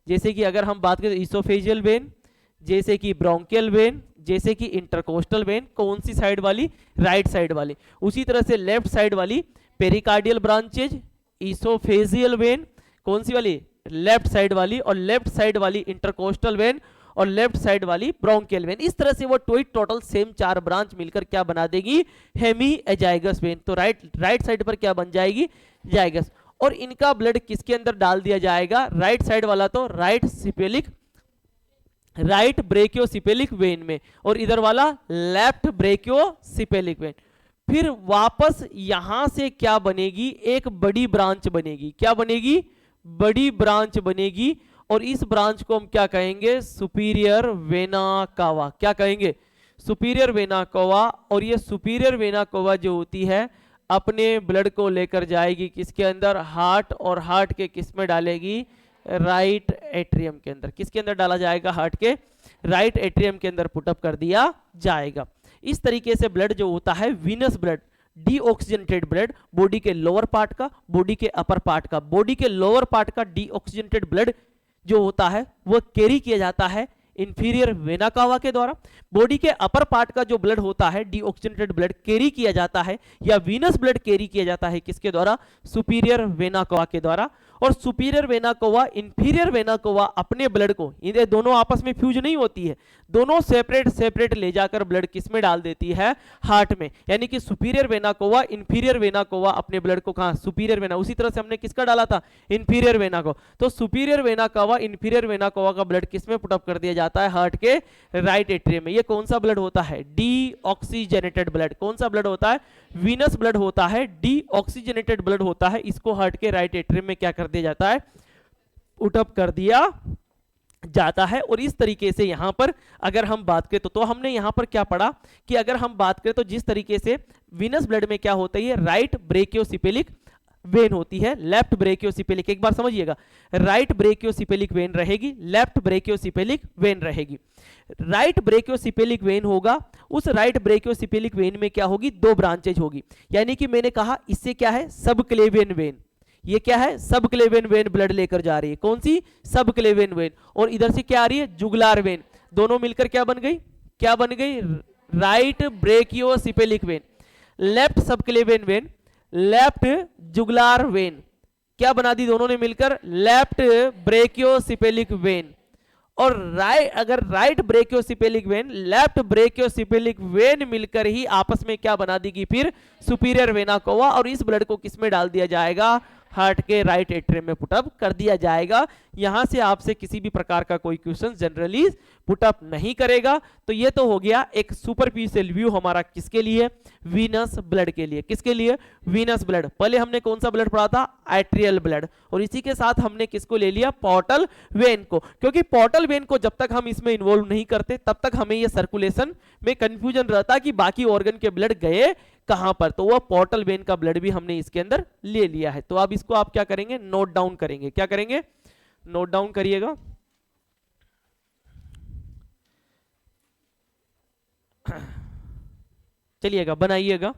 जैसे कि अगर हम बात करें ईसोफेजियल वेन, जैसे कि ब्रोंकियल वेन, जैसे कि इंटरकोस्टल वेन, कौन सी साइड वाली, राइट साइड वाली। उसी तरह से लेफ्ट साइड वाली पेरिकार्डियल ब्रांचेज, ईसोफेजियल वेन, कौन सी वाली, लेफ्ट साइड वाली, और लेफ्ट साइड वाली इंटरकोस्टल वेन, और लेफ्ट साइड वाली ब्रोंकियल वेन। इस तरह से वो टोटल सेम 4 ब्रांच मिलकर क्या बना देगी, हेमी एजाइगस वेन। तो राइट साइड पर क्या बन जाएगी, जाइगस। और इनका ब्लड किसके अंदर डाल दिया जाएगा, राइट साइड वाला तो राइट ब्रेकियोसिपेलिक वेन में, और इधर वाला लेफ्ट ब्रेकियोसिपेलिक वेन। फिर वापस यहां से क्या बनेगी, एक बड़ी ब्रांच बनेगी। क्या बनेगी, बड़ी ब्रांच बनेगी, और इस ब्रांच को हम क्या कहेंगे, सुपीरियर वेना कावा। क्या कहेंगे, सुपीरियर वेना कावा। और ये सुपीरियर वेना कावा जो होती है अपने ब्लड को लेकर जाएगी किसके अंदर, हार्ट, और हार्ट के किस में डालेगी, राइट एट्रियम के अंदर। किसके अंदर डाला जाएगा, हार्ट के राइट एट्रियम के अंदर पुटअप कर दिया जाएगा। इस तरीके से ब्लड जो होता है, venous blood, deoxygenated blood, body के लोअर पार्ट का, बॉडी के अपर पार्ट का, बॉडी के लोअर पार्ट का डीऑक्सीजनेटेड ब्लड जो होता है वो कैरी किया जाता है इंफीरियर वेना कावा के द्वारा। बॉडी के अपर पार्ट का जो ब्लड होता है, डीऑक्सीजनेटेड ब्लड कैरी किया जाता है, या वीनस ब्लड कैरी किया जाता है किसके द्वारा, सुपीरियर वेना कावा के द्वारा। और सुपीरियर वेना कावा, इंफीरियर वेना कावा अपने ब्लड को, ये दोनों आपस में फ्यूज नहीं होती है, दोनों सेपरेट सेपरेट ले जाकर ब्लड किस में डाल देती है, हार्ट में। यानी कि सुपीरियर वेना कावा, इंफीरियर वेना कावा अपने ब्लड को कहां, सुपीरियर वेना। उसी तरह से हमने किसका डाला था, इंफीरियर वेना को। तो सुपीरियर वेना कावा, इंफीरियर वेना कावा का ब्लड किस में पुटअप कर दिया जाता है, हार्ट के राइट एट्रियम में। ये कौन सा ब्लड होता है, डीऑक्सीजनेटेड ब्लड। कौन सा ब्लड होता है, वीनस ब्लड होता है, डीऑक्सीजनेटेड ब्लड होता है। इसको हार्ट के राइट एट्रियम में क्या कर दिया जाता है, पुटअप कर दिया जाता है। और इस तरीके से यहां पर अगर हम बात करें तो हमने यहां पर क्या पढ़ा कि अगर हम बात करें तो जिस तरीके से वीनस ब्लड में क्या होता है, राइट ब्रेकियोसिपेलिक वेन होती है लेफ्ट ब्रेकियोसिपेलिक। एक बार समझिएगा, राइट ब्रेकियोसिपेलिक वेन रहेगी, लेफ्ट ब्रेकियोसिपेलिक वेन रहेगी। राइट ब्रेकियोसिपेलिक वेन होगा, उस राइट ब्रेकियोसिपेलिक वेन में क्या होगी, दो ब्रांचेज होगी। यानी कि मैंने कहा इससे क्या है, सबक्लेवियन वेन, ये क्या है, सबक्लेवियन वेन ब्लड लेकर जा रही है। कौन सी, सबक्लेवियन वेन। और इधर से क्या आ रही है, जुगुलार वेन। दोनों मिलकर क्या बन गई, क्या बन गई, right brachiocephalic vein. Left subclavian vein, left jugular vein, क्या बना दी दोनों ने मिलकर, लेफ्ट ब्रेकियोसिपेलिक वेन। और अगर right brachiocephalic vein, left ब्रेकियोसिपेलिक when मिलकर ही आपस में क्या बना देगी, फिर सुपीरियर वेना कोवा। और इस ब्लड को किसमें डाल दिया जाएगा, हार्ट के राइट एट्रियम में पुटअप कर दिया जाएगा। यहां से आपसे किसी भी प्रकार का कोई क्वेश्चन जनरली पुटअप नहीं करेगा। तो ये तो हो गया एक सुपरफिशियल व्यू हमारा किसके लिए, वीनस ब्लड के लिए। किसके लिए, वीनस ब्लड। पहले हमने कौन सा ब्लड पढ़ा था, आर्टेरियल ब्लड। और इसी के साथ हमने किसको ले लिया, पोर्टल वेन को। क्योंकि पोर्टल वेन को जब तक हम इसमें इन्वॉल्व नहीं करते तब तक हमें ये सर्कुलेशन में कंफ्यूजन रहता कि बाकी ऑर्गन के ब्लड गए कहां पर। तो वह पोर्टल वेन का ब्लड भी हमने इसके अंदर ले लिया है। तो अब इसको आप क्या करेंगे, नोट डाउन करेंगे। क्या करेंगे, नोट डाउन करिएगा। चलिएगा बनाइएगा।